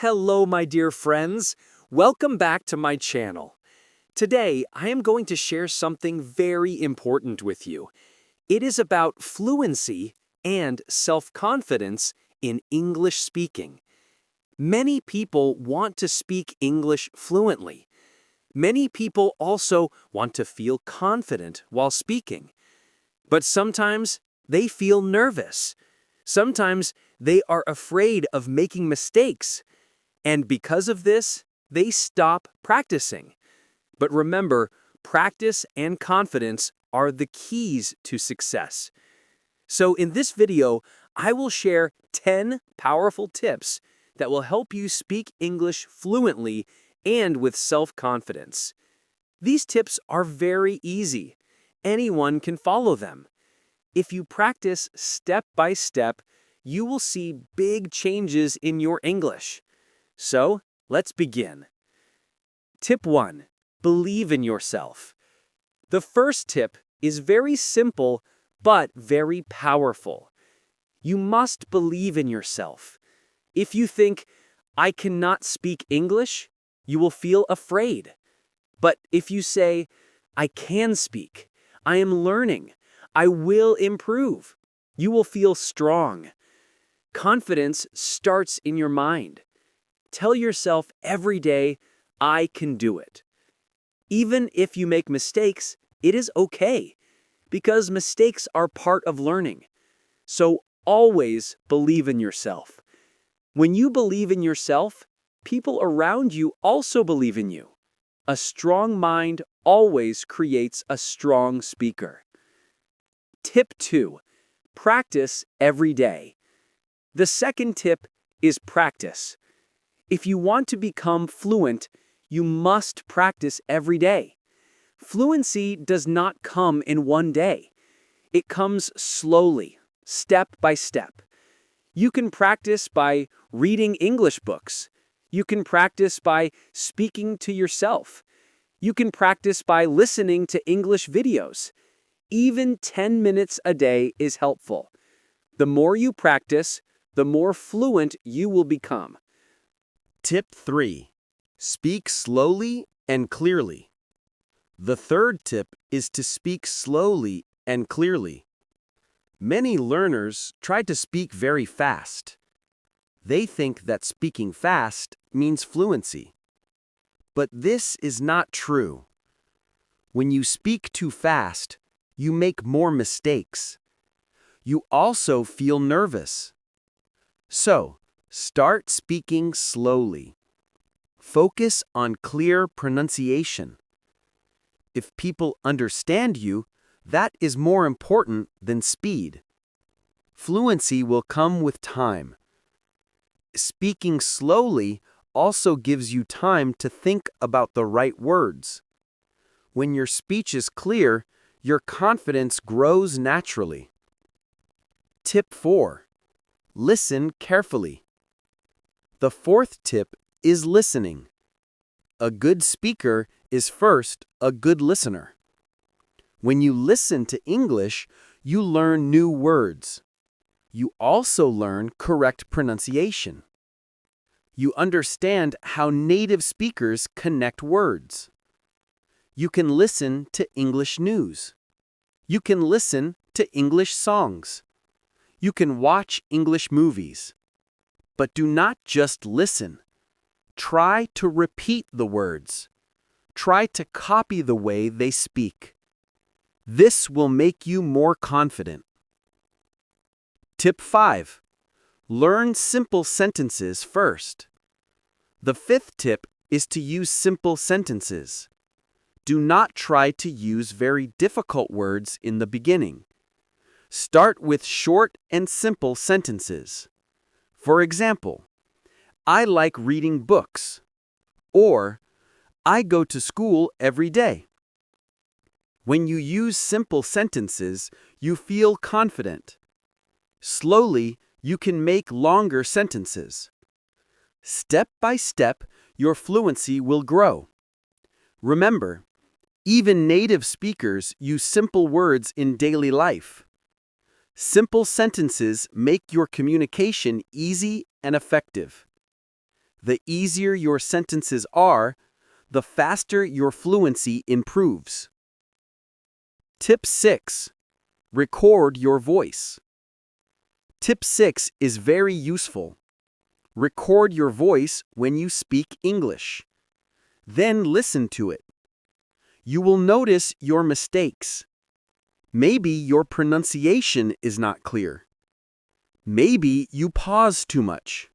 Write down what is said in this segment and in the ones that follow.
Hello, my dear friends. Welcome back to my channel. Today, I am going to share something very important with you. It is about fluency and self-confidence in English speaking. Many people want to speak English fluently. Many people also want to feel confident while speaking. But sometimes they feel nervous. Sometimes they are afraid of making mistakes. And because of this, they stop practicing. But remember, practice and confidence are the keys to success. So in this video, I will share 10 powerful tips that will help you speak English fluently and with self-confidence. These tips are very easy. Anyone can follow them. If you practice step by step, you will see big changes in your English. So, let's begin. Tip 1. Believe in yourself. The first tip is very simple but very powerful. You must believe in yourself. If you think, I cannot speak English, you will feel afraid. But if you say, I can speak, I am learning, I will improve, you will feel strong. Confidence starts in your mind. Tell yourself every day, I can do it. Even if you make mistakes, it is okay, because mistakes are part of learning. So always believe in yourself. When you believe in yourself, people around you also believe in you. A strong mind always creates a strong speaker. Tip 2. Practice every day. The second tip is practice. If you want to become fluent, you must practice every day. Fluency does not come in one day. It comes slowly, step by step. You can practice by reading English books. You can practice by speaking to yourself. You can practice by listening to English videos. Even 10 minutes a day is helpful. The more you practice, the more fluent you will become. Tip 3. Speak slowly and clearly. The third tip is to speak slowly and clearly. Many learners try to speak very fast. They think that speaking fast means fluency. But this is not true. When you speak too fast, you make more mistakes. You also feel nervous. So, start speaking slowly. Focus on clear pronunciation. If people understand you, that is more important than speed. Fluency will come with time. Speaking slowly also gives you time to think about the right words. When your speech is clear, your confidence grows naturally. Tip 4. Listen carefully. The fourth tip is listening. A good speaker is first a good listener. When you listen to English, you learn new words. You also learn correct pronunciation. You understand how native speakers connect words. You can listen to English news. You can listen to English songs. You can watch English movies. But do not just listen. Try to repeat the words. Try to copy the way they speak. This will make you more confident. Tip 5. Learn simple sentences first. The fifth tip is to use simple sentences. Do not try to use very difficult words in the beginning. Start with short and simple sentences. For example, I like reading books, or I go to school every day. When you use simple sentences, you feel confident. Slowly, you can make longer sentences. Step by step, your fluency will grow. Remember, even native speakers use simple words in daily life. Simple sentences make your communication easy and effective. The easier your sentences are, the faster your fluency improves. Tip 6. Record your voice. Tip 6 is very useful. Record your voice when you speak English. Then listen to it. You will notice your mistakes. Maybe your pronunciation is not clear. Maybe you pause too much.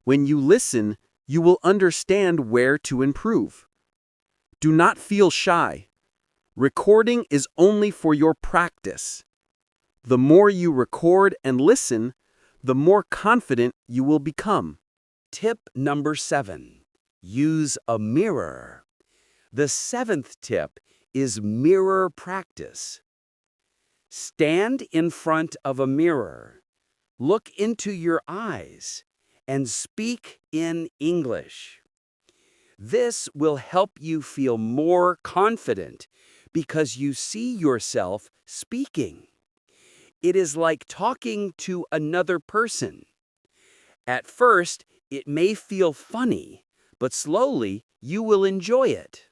When you listen, you will understand where to improve. Do not feel shy. Recording is only for your practice. The more you record and listen, the more confident you will become. Tip number 7. Use a mirror. The 7th tip is mirror practice. Stand in front of a mirror. Look into your eyes and speak in English. This will help you feel more confident because you see yourself speaking. It is like talking to another person. At first, it may feel funny, but slowly you will enjoy it.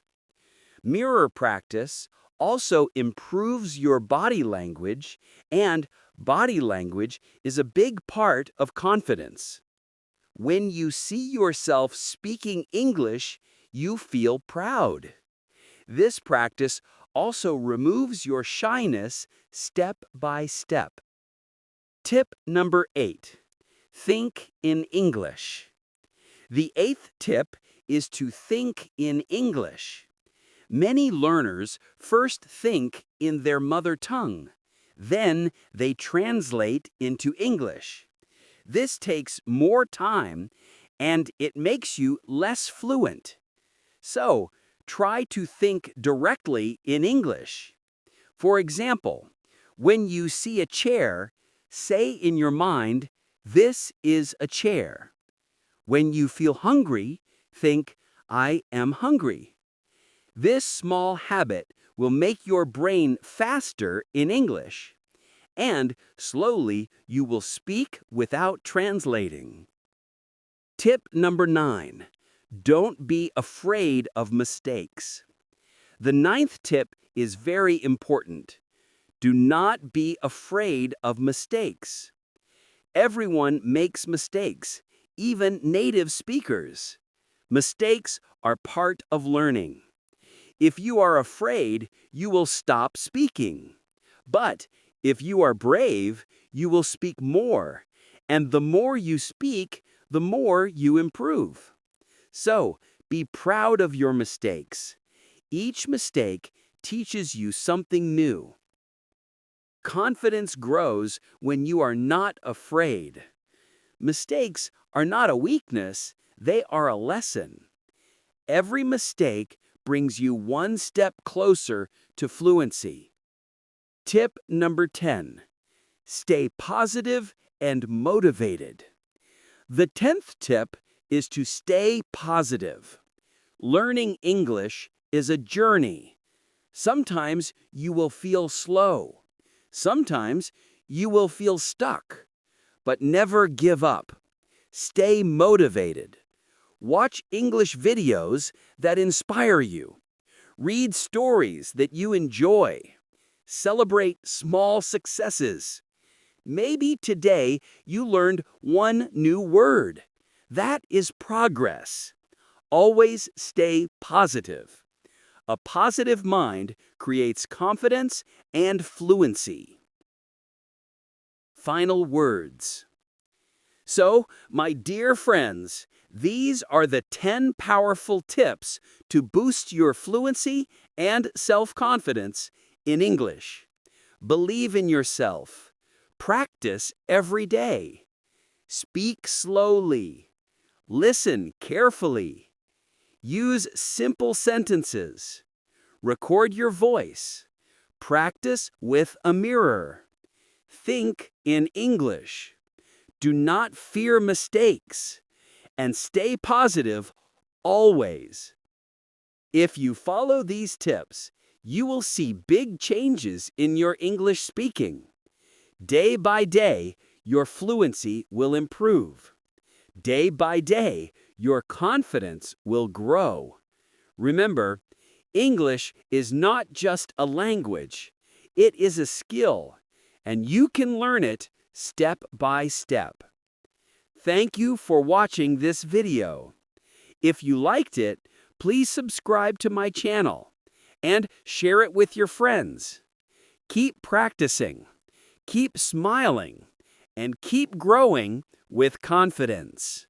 Mirror practice also improves your body language, and body language is a big part of confidence. When you see yourself speaking English, you feel proud. This practice also removes your shyness step by step. Tip number 8. Think in English. The 8th tip is to think in English. Many learners first think in their mother tongue. Then they translate into English. This takes more time, and it makes you less fluent. So, try to think directly in English. For example, when you see a chair, say in your mind, "This is a chair." When you feel hungry, think, "I am hungry." This small habit will make your brain faster in English, and slowly you will speak without translating. Tip number 9. Don't be afraid of mistakes. The 9th tip is very important. Do not be afraid of mistakes. Everyone makes mistakes, even native speakers. Mistakes are part of learning. If you are afraid, you will stop speaking. But if you are brave, you will speak more. And the more you speak, the more you improve. So, be proud of your mistakes. Each mistake teaches you something new. Confidence grows when you are not afraid. Mistakes are not a weakness, they are a lesson. Every mistake brings you one step closer to fluency. Tip number 10. Stay positive and motivated. The 10th tip is to stay positive. Learning English is a journey. Sometimes you will feel slow. Sometimes you will feel stuck. But never give up. Stay motivated. Watch English videos that inspire you. Read stories that you enjoy. Celebrate small successes. Maybe today you learned one new word. That is progress. Always stay positive. A positive mind creates confidence and fluency. Final words. So, my dear friends, these are the 10 powerful tips to boost your fluency and self-confidence in English. Believe in yourself. Practice every day. Speak slowly. Listen carefully. Use simple sentences. Record your voice. Practice with a mirror. Think in English. Do not fear mistakes. And stay positive always. If you follow these tips, you will see big changes in your English speaking. Day by day, your fluency will improve. Day by day, your confidence will grow. Remember, English is not just a language. It is a skill, and you can learn it step by step. Thank you for watching this video. If you liked it, please subscribe to my channel and share it with your friends. Keep practicing, keep smiling, and keep growing with confidence.